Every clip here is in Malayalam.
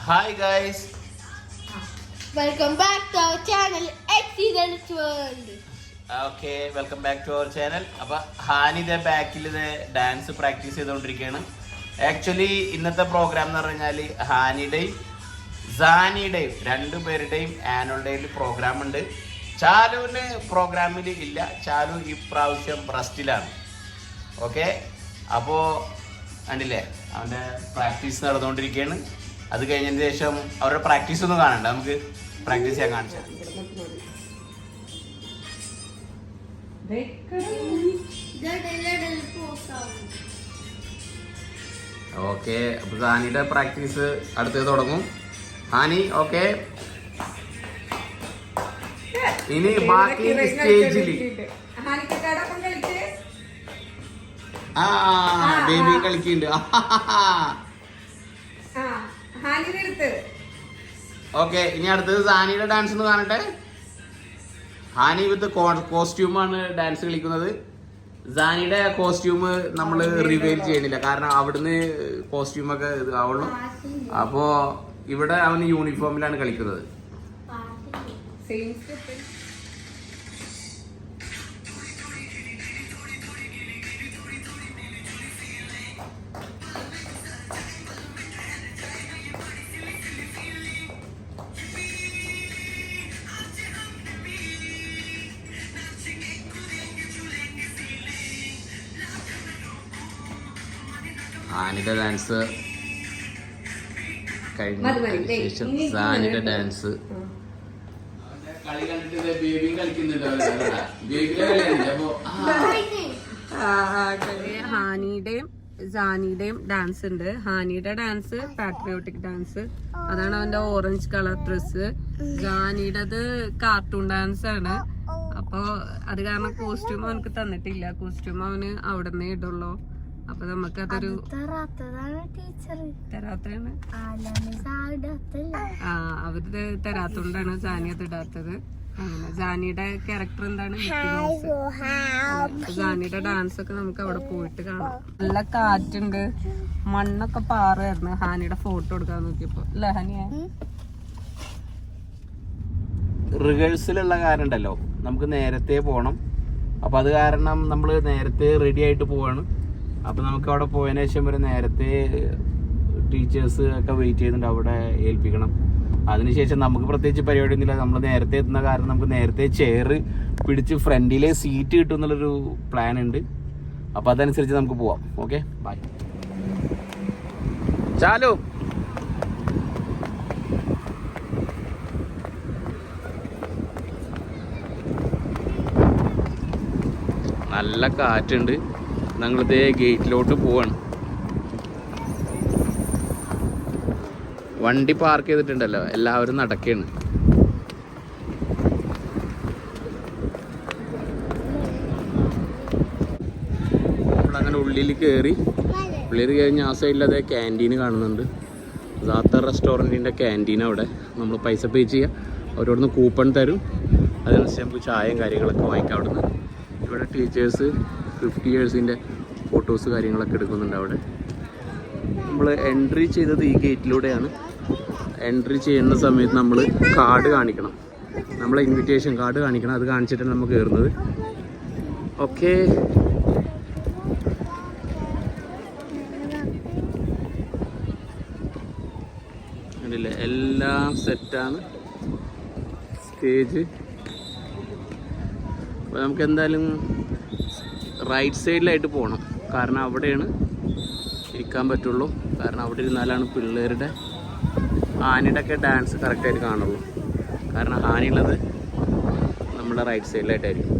Hi guys. Welcome back to our channel Excellent World. Okay, welcome back to our channel. അപ്പോൾ ഹാനിയുടെ ബാക്കിൽ ഡാൻസ് പ്രാക്ടീസ് ചെയ്തുകൊണ്ടിരിക്കുകയാണ്. ആക്ച്വലി ഇന്നത്തെ പ്രോഗ്രാം എന്ന് പറഞ്ഞാൽ ഹാനിയുടെയും സാനിയുടെയും രണ്ടുപേരുടെയും ആനുവൽ ഡേയിൽ പ്രോഗ്രാം ഉണ്ട്. ചാലുവിന് പ്രോഗ്രാമിൽ ഇല്ല. ചാലു ഈ പ്രാവശ്യം റെസ്റ്റിലാണ്. ഓക്കെ, അപ്പോൾ കണ്ടില്ലേ അവൻ്റെ പ്രാക്ടീസ് നടന്നുകൊണ്ടിരിക്കുകയാണ്. അത് കഴിഞ്ഞതിന് ശേഷം അവരുടെ പ്രാക്ടീസ് ഒന്നും കാണണ്ട, നമുക്ക് പ്രാക്ടീസ് ചെയ്യാൻ കാണിച്ചാൽ. ഓക്കെ, അപ്പൊ ഹാനിയുടെ പ്രാക്ടീസ് അടുത്തത് തുടങ്ങും. ഹാനി ഓക്കെ, ഇനി ബാക്കി സ്റ്റേജിൽ ബേബി കളിക്കുന്നുണ്ട്. ഓക്കെ, ഇനി അടുത്തത് സാനിയുടെ ഡാൻസ് ഒന്ന് കാണട്ടെ. ഹാനി വിത്ത് കോസ്റ്റ്യൂമാണ് ഡാൻസ് കളിക്കുന്നത്. സാനിയുടെ കോസ്റ്റ്യൂം നമ്മൾ റിവീൽ ചെയ്യണില്ല, കാരണം അവിടുന്ന് കോസ്റ്റ്യൂമൊക്കെ ആവുള്ളൂ. അപ്പോ ഇവിടെ അവന് യൂണിഫോമിലാണ് കളിക്കുന്നത്. ഹാനിയുടെ ഡാൻസ് കഴിഞ്ഞ ശേഷം സാനിയുടെ ഡാൻസ് കളി കണ്ടിട്ട് ബേബി കളിക്കുന്നുണ്ട്. ഹാനിയുടെയും സാനിയുടെയും ഡാൻസ് ഉണ്ട്. ഹാനിയുടെ ഡാൻസ് പാട്രിയോട്ടിക് ഡാൻസ്, അതാണ് അവന്റെ ഓറഞ്ച് കളർ ഡ്രസ്. സാനിയുടേത് കാർട്ടൂൺ ഡാൻസ് ആണ്. അപ്പൊ അത് കാരണം കോസ്റ്റ്യൂം അവനക്ക് തന്നിട്ടില്ല. കോസ്റ്റ്യൂം അവന് അവിടെ നിന്നേ ഇടുള്ളൂ. അപ്പൊ നമുക്ക് അതൊരു തരാത്താണ്. അവര് തരാത്തോണ്ടാണ് സാനി അത് ഇടാത്തത്. അങ്ങനെ സാനിയുടെ ക്യാരക്ടർ എന്താണ്, സാനിയുടെ ഡാൻസ് ഒക്കെ നമുക്ക് അവിടെ പോയിട്ട് കാണാം. നല്ല കാറ്റുണ്ട്, മണ്ണൊക്കെ പാറുമായിരുന്നു. ഹാനിയുടെ ഫോട്ടോ എടുക്കാൻ നോക്കിയപ്പോ അല്ലേ ഹാനിയെ? റിഹേഴ്സലുള്ള കാരണം ഉണ്ടല്ലോ, നമുക്ക് നേരത്തെ പോകണം. അപ്പൊ അത് കാരണം നമ്മൾ നേരത്തെ റെഡി ആയിട്ട് പോവാണ്. അപ്പം നമുക്ക് അവിടെ പോയതിനു ശേഷം ഒരു നേരത്തെ ടീച്ചേഴ്സ് ഒക്കെ വെയിറ്റ് ചെയ്യുന്നുണ്ട്, അവിടെ ഏൽപ്പിക്കണം. അതിനുശേഷം നമുക്ക് പ്രത്യേകിച്ച് പരിപാടി ഒന്നുമില്ല. നമ്മൾ നേരത്തെ എത്തുന്ന കാരണം നമുക്ക് നേരത്തെ ചെയർ പിടിച്ച് ഫ്രണ്ടിലെ സീറ്റ് കിട്ടും എന്നുള്ളൊരു പ്ലാൻ ഉണ്ട്. അപ്പം അതനുസരിച്ച് നമുക്ക് പോവാം. Okay, by. ചാലു നല്ല കാറ്റുണ്ട്. ഞങ്ങളിതേ ഗേറ്റിലോട്ട് പോവാണ്. വണ്ടി പാർക്ക് ചെയ്തിട്ടുണ്ടല്ലോ, എല്ലാവരും നടക്കുകയാണ്. നമ്മളങ്ങനെ ഉള്ളിൽ കയറി കഴിഞ്ഞ് ആ സൈഡിൽ അതേ ക്യാൻറ്റീൻ കാണുന്നുണ്ട്. സാത്ത റെസ്റ്റോറൻറ്റിൻ്റെ ക്യാൻറ്റീൻ. അവിടെ നമ്മൾ പൈസ പേ ചെയ്യുക, അവരോടൊന്ന് കൂപ്പൺ തരും. അതിനനുസരിച്ച് നമുക്ക് ചായയും കാര്യങ്ങളൊക്കെ വാങ്ങിക്കാം അവിടുന്ന്. ഇവിടെ ടീച്ചേഴ്സ് 50 ഇയേഴ്സിൻ്റെ ഫോട്ടോസ് കാര്യങ്ങളൊക്കെ എടുക്കുന്നുണ്ട് അവിടെ. നമ്മൾ എൻട്രി ചെയ്തത് ഈ ഗേറ്റിലൂടെയാണ്. എൻട്രി ചെയ്യുന്ന സമയത്ത് നമ്മൾ കാർഡ് കാണിക്കണം, നമ്മളെ ഇൻവിറ്റേഷൻ കാർഡ് കാണിക്കണം. അത് കാണിച്ചിട്ടാണ് നമ്മൾ കയറുന്നത്. ഓക്കെ, കണ്ടില്ലേ, എല്ലാം സെറ്റാണ്. സ്റ്റേജ് അപ്പോൾ നമുക്ക് എന്തായാലും റൈറ്റ് സൈഡിലായിട്ട് പോകണം, കാരണം അവിടെയാണ് ഇരിക്കാൻ പറ്റുള്ളൂ. കാരണം അവിടെ ഇരുന്നാലാണ് പിള്ളേരുടെ ഹാനിയുടെ ഒക്കെ ഡാൻസ് കറക്റ്റായിട്ട് കാണുള്ളൂ. കാരണം ഹാനിയുള്ളത് നമ്മുടെ റൈറ്റ് സൈഡിലായിട്ടായിരിക്കും.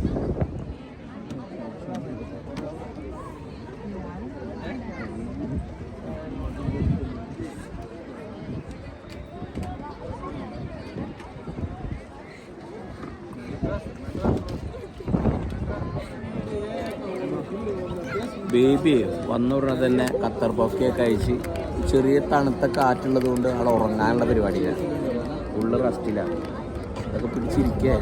ബേബി വന്ന ഉടനെ തന്നെ ഖത്തർ പഫ്ക്കെ കഴിച്ച് ചെറിയ തണുത്ത കാറ്റുള്ളത് കൊണ്ട് അവിടെ ഉറങ്ങാനുള്ള പരിപാടിയിലാണ്. ഫുള്ള് റെസ്റ്റിലാണ്. അതൊക്കെ പിടിച്ചിരിക്കുക.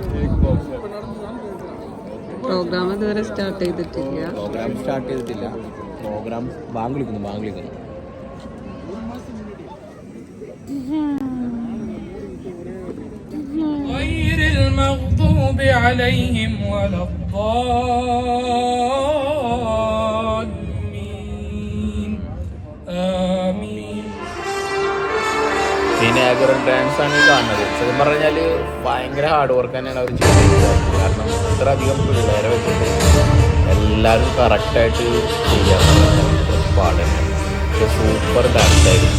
പ്രോഗ്രാം ഇതുവരെ സ്റ്റാർട്ട് ചെയ്തിട്ടില്ല. പ്രോഗ്രാം ബാങ്ക് വിളിക്കുന്നു. المغضوب عليهم ولا الضالين آمين. ഈ നാഗറൽ ഡാൻസ് ആണ് കാണുന്നത്. സത്യം പറഞ്ഞാൽ ഭയങ്കര ഹാർഡ് വർക്ക് തന്നെയാണ് അവർ ചെയ്യുന്നത്. കാരണം ഇത്ര അധികം പിള്ളേരെ വെച്ചിട്ട് എല്ലാവരും കറക്റ്റായിട്ട് ചെയ്യാറുണ്ട്. പാടുണ്ട്. പക്ഷെ സൂപ്പർ ഡാൻസ് ആയിരുന്നു.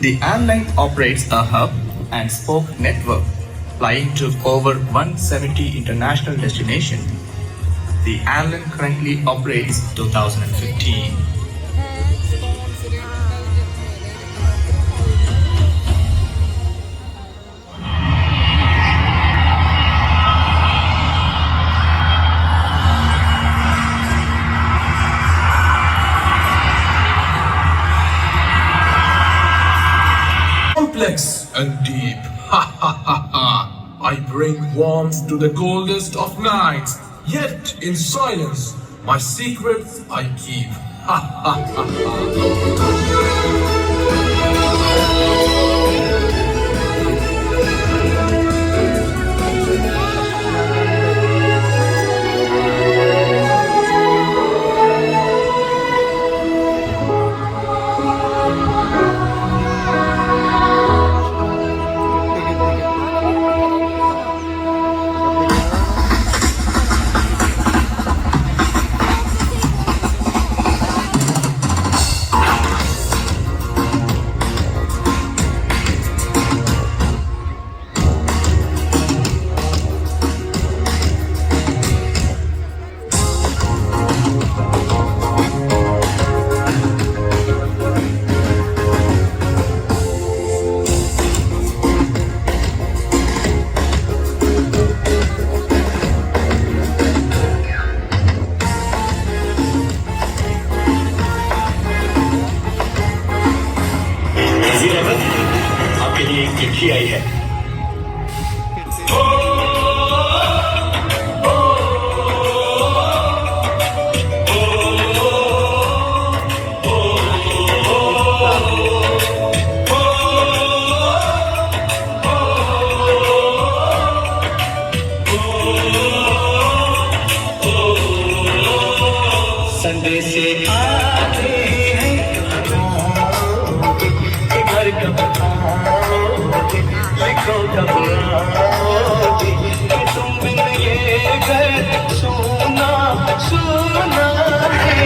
The airline operates a hub and spoke network, flying to over 170 international destinations. The airline currently operates 2015. Complex and deep. Ha ha ha ha. I bring warmth to the coldest of nights. Yet in silence, my secrets I keep. Ha ha ha ha. आपके लिए एक चिट्ठी आई है. संदेश आते हैं घर कब आओगे, लिखो कब आओगे, कि तुम बिन ये घर सुना सुना है.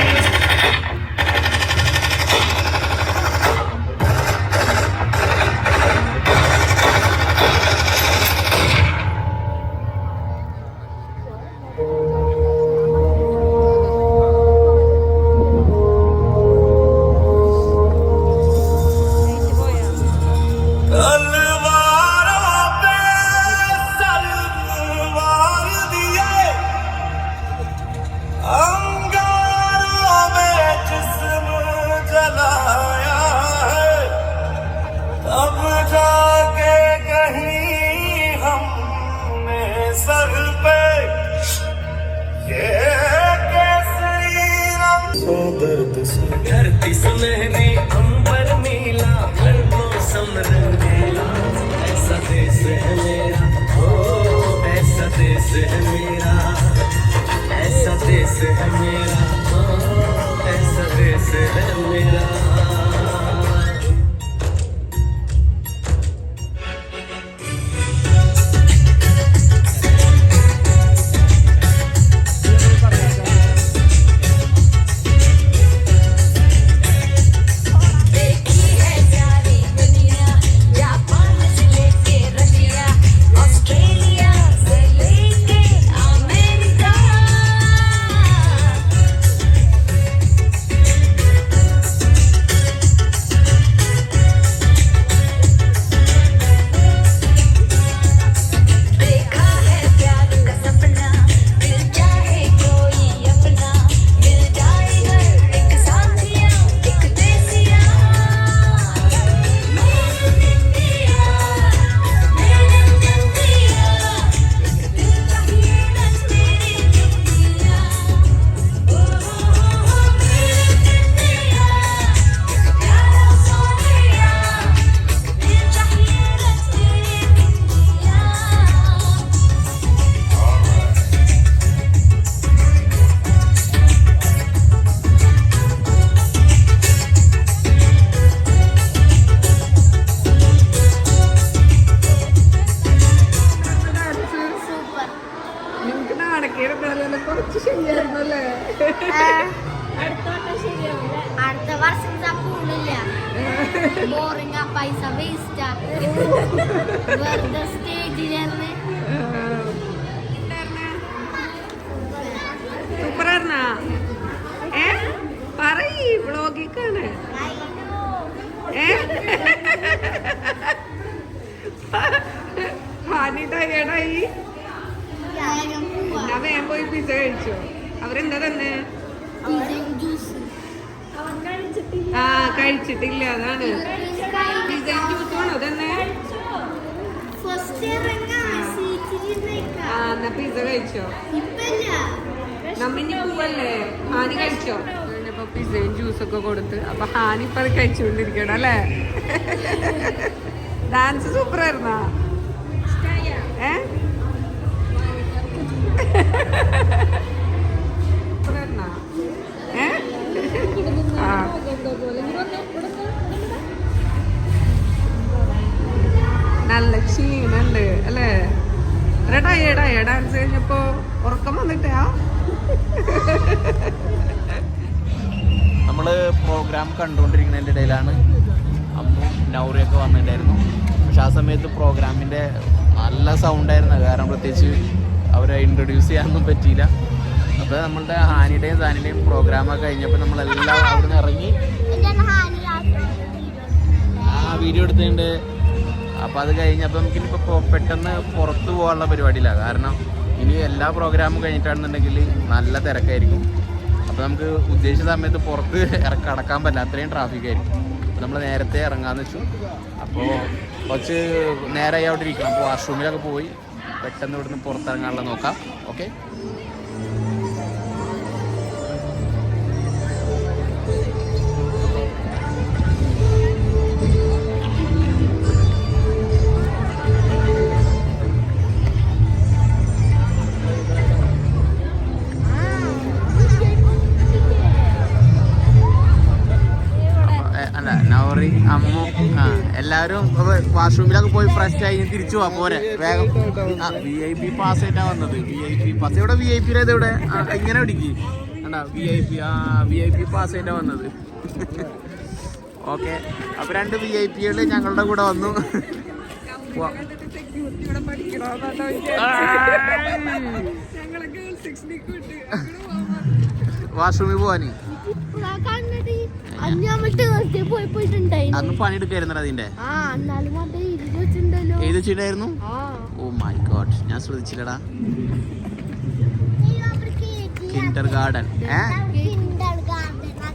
सर पे ये केसरी रंग सो दर्द से धरती सुनहरी अंबर नीला हर मौसम रंगीला ऐसा देश है मेरा ओ ऐसा देश है मेरा ऐसा देश है मेरा ओ ऐसा देश है मेरा അടുത്ത വർഷം പൂളില്ല ബോറിംഗ് പൈസ വേസ്റ്റ് വെറുതെ സ്റ്റേജിലേർന്ന് സൂപ്പറായിരുന്നാ പറയ് വ്ളോഗിക്കാണ് ഹാനി ടയേർഡായി ഞാൻ വേഗം പോയി പിസ്സ കഴിച്ചു. അവരെന്താ തന്നെ ആ കഴിച്ചിട്ടില്ല അതാണ്. പിസ്സയും ജ്യൂസും ആണോ തന്നെ? ആ എന്നാ പിസ്സ കഴിച്ചോ? നമ്മിനി പോവല്ലേ? ഹാനി കഴിച്ചോ? ഇപ്പൊ പിസ്സയും ജ്യൂസൊക്കെ കൊടുത്ത് അപ്പൊ ഹാനി ഇപ്പൊ അത് കഴിച്ചുകൊണ്ടിരിക്കണം അല്ലേ? ഡാൻസ് സൂപ്പറായിരുന്നാ? നല്ല ക്ഷീണുണ്ട് അല്ലേ? ടയേർഡായ ഡാൻസ് കഴിഞ്ഞപ്പോ ഉറക്കം വന്നിട്ടാ? നമ്മള് പ്രോഗ്രാം കണ്ടുകൊണ്ടിരിക്കുന്നതിൻ്റെ ഇടയിലാണ് അമ്മു നൗറിയൊക്കെ വന്നിട്ടുണ്ടായിരുന്നു. പക്ഷെ ആ സമയത്ത് പ്രോഗ്രാമിൻ്റെ നല്ല സൗണ്ടായിരുന്നു. കാരണം പ്രത്യേകിച്ച് അവരെ ഇൻട്രൊഡ്യൂസ് ചെയ്യാനൊന്നും പറ്റിയില്ല. അപ്പോൾ നമ്മളുടെ ഹാനിയുടെയും സാനിയുടെയും പ്രോഗ്രാമൊക്കെ കഴിഞ്ഞപ്പോൾ നമ്മളെല്ലാം അവിടെ നിന്ന് ഇറങ്ങി ആ വീഡിയോ എടുത്തിട്ടുണ്ട്. അപ്പോൾ അത് കഴിഞ്ഞപ്പോൾ നമുക്കിനിപ്പോൾ പെട്ടെന്ന് പുറത്ത് പോകാനുള്ള പരിപാടിയില്ല. കാരണം ഇനി എല്ലാ പ്രോഗ്രാമും കഴിഞ്ഞിട്ടാണെന്നുണ്ടെങ്കിൽ നല്ല തിരക്കായിരിക്കും. അപ്പോൾ നമുക്ക് ഉദ്ദേശിച്ച സമയത്ത് പുറത്ത് കടക്കാൻ പറ്റില്ല, അത്രയും ട്രാഫിക് ആയിരിക്കും. അപ്പോൾ നമ്മൾ നേരത്തെ ഇറങ്ങാമെന്ന് വെച്ചു. അപ്പോൾ കുറച്ച് നേരമായി അവിടെ ഇരിക്കണം. അപ്പോൾ വാഷ്റൂമിലൊക്കെ പോയി പെട്ടെന്ന് ഇവിടുന്ന് പുറത്തിറങ്ങാനുള്ള നോക്കാം. ഓക്കെ. അമ്മു എല്ലാവരും വാഷ്റൂമിലൊക്കെ പോയി ഫ്രഷ് ആയി തിരിച്ചു പോവാ പോരെ വേഗം. VIP പാസ് ആയിട്ടാണ് വന്നത്. VIP പാസ് ഇവിടെ VIP ഇത് ഇവിടെ ഇങ്ങനെ പിടിക്ക് കണ്ടാ VIP പാസ് ആയിട്ടാണ് വന്നത്. ഓക്കെ. അപ്പോൾ 2 VIPകൾ ഞങ്ങളുടെ കൂടെ വന്നു. വാഷ്റൂമിൽ പോവാന് അന്ന് പണിയെടുക്കായിരുന്നു അതിന്റെ ഏത് വെച്ചിട്ടായിരുന്നു? ഓ മൈ ഗോഡ്, ഞാൻ ശ്രദ്ധിച്ചില്ലടാ. കിൻഡർ ഗാർഡൻ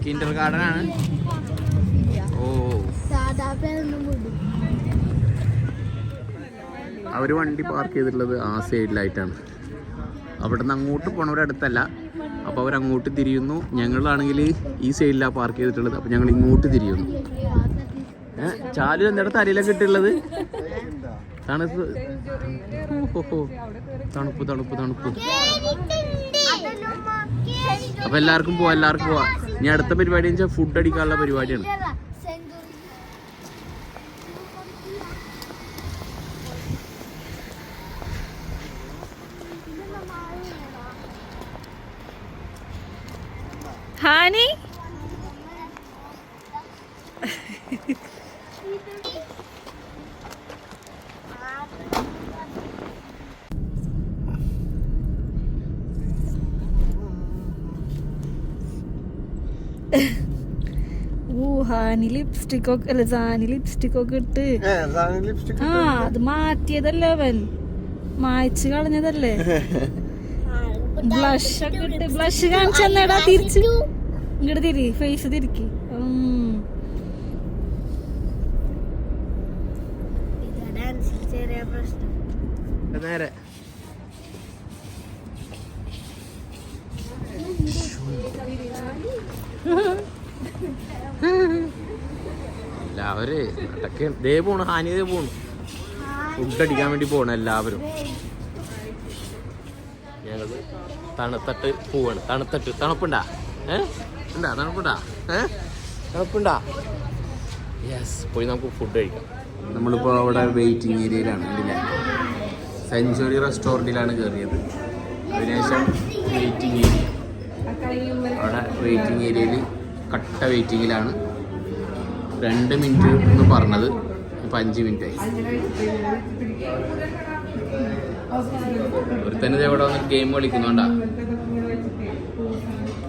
കിൻഡർ ഗാർഡൻ ആണ്. ഓ അവർ വണ്ടി പാർക്ക് ചെയ്തിട്ടുള്ളത് ആ സൈഡിലായിട്ടാണ്. അവിടെ നിന്ന് അങ്ങോട്ട് പോണവരടുത്തല്ല. അപ്പോൾ അവരങ്ങോട്ട് തിരിയുന്നു. ഞങ്ങളാണെങ്കിൽ ഈ സൈഡിലാണ് പാർക്ക് ചെയ്തിട്ടുള്ളത്. അപ്പോൾ ഞങ്ങൾ ഇങ്ങോട്ട് തിരിയുന്നു. ചാലു എന്താണ് തലയിലൊക്കെ ഇട്ടുള്ളത്? തണുപ്പ് തണുപ്പ് തണുപ്പ് തണുപ്പ്. അപ്പോൾ എല്ലാവർക്കും പോവാം. ഇനി അടുത്ത പരിപാടി എന്ന് വെച്ചാൽ ഫുഡ് അടിക്കാനുള്ള പരിപാടിയാണ്. ഹാനി ഹാനി ലിപ്സ്റ്റിക് ഒക്കെ അല്ല സാനി ലിപ്സ്റ്റിക് ഒക്കെ ഇട്ട് അത് മാറ്റിയതല്ലേ അവൻ, മായ്ച്ചു കളഞ്ഞതല്ലേ. ബ്ലഷ് ഒക്കെ ഇട്ട് ബ്ലഷ് കാണിച്ചെന്നേടാ തിരിച്ച് ഇങ്ങോട്ട് തിരി, ഫേസ് തിരിക്ക്. ചെറിയ പ്രശ്നം. നേരെ എല്ലാവരും അതൊക്കെ ദേ പോണു. ഹാനി ദേ പോണു. ഫുഡ് അടിക്കാൻ വേണ്ടി പോണു എല്ലാവരും. ഞങ്ങൾ തണുത്തിട്ട് പോവാണ്. തണുപ്പുണ്ടാ? തണുപ്പുണ്ടാ? യെസ്, പോയി നമുക്ക് ഫുഡ് കഴിക്കാം. നമ്മളിപ്പോൾ അവിടെ വെയിറ്റിംഗ് ഏരിയയിലാണ്. കണ്ടില്ലേ, സെഞ്ച്വറി റെസ്റ്റോറൻറ്റിലാണ് കയറിയത്. അതിനുശേഷം വെയിറ്റിംഗ് ഏരിയ, അവിടെ വെയിറ്റിംഗ് ഏരിയയിൽ കട്ട വെയിറ്റിങ്ങിലാണ്. 2 മിനിറ്റ് എന്ന് പറഞ്ഞത്, ഇപ്പം 5 മിനിറ്റായി. ഒരു തന്നെ ഇവിടെ വന്നിട്ട് ഗെയിം കളിക്കുന്നുണ്ടാ,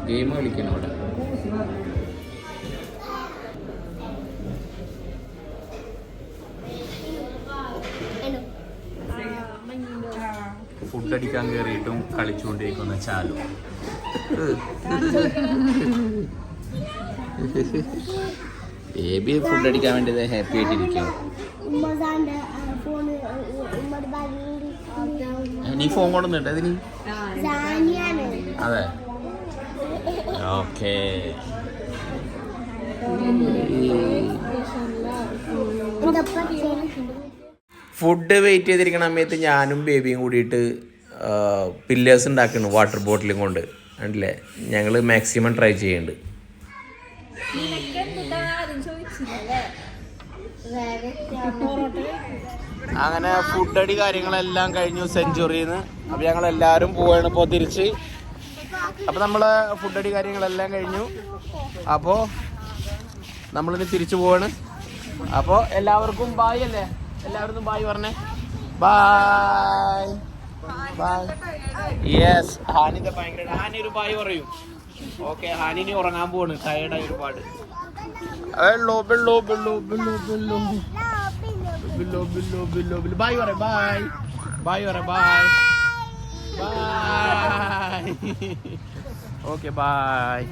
ഗെയിം കളിക്കണം അവിടെ. ഫുഡ് അടിക്കാൻ കയറിയിട്ടും കളിച്ചുകൊണ്ടിരിക്കുന്ന ചാലു. ബേബി ഫുഡ് അടിക്കാൻ വേണ്ടി ഹാപ്പി ആയിട്ടിരിക്കും. നീ ഫോൺ കൊണ്ടുവന്നിട്ട് അതിന്? അതെ, ഓക്കെ. ഫുഡ് വെയിറ്റ് ചെയ്തിരിക്കണ സമയത്ത് ഞാനും ബേബിയും കൂടിയിട്ട് പില്ലേഴ്സ് ഉണ്ടാക്കുന്നു വാട്ടർ ബോട്ടിലും കൊണ്ട്. കണ്ടില്ലേ, ഞങ്ങൾ മാക്സിമം ട്രൈ ചെയ്യുന്നുണ്ട്. അങ്ങനെ ഫുഡ് അടി കാര്യങ്ങളെല്ലാം കഴിഞ്ഞു സെഞ്ച്വറിന്ന്. അപ്പോൾ ഞങ്ങളെല്ലാവരും പോവുകയാണ് ഇപ്പോൾ തിരിച്ച്. അപ്പോൾ നമ്മൾ ഫുഡ് അടി കാര്യങ്ങളെല്ലാം കഴിഞ്ഞു. അപ്പോൾ നമ്മളിനി തിരിച്ചു പോവാണ്. അപ്പോൾ എല്ലാവർക്കും ബായ് അല്ലേ? എല്ലാവർക്കും ബായ് പറഞ്ഞേ. Bye bye. യെസ്, ഹാനിന്റെ ഭയങ്കര ഹാനി ഒരു ബായ് പറയും. ഓക്കെ, ഹാനിനി ഉറങ്ങാൻ പോവാണ്, ടയർഡായി ഒരുപാട്. ബായ് പറ, ബായ് ബായ് പറ, ബായ് ബായ്. Okay, bye.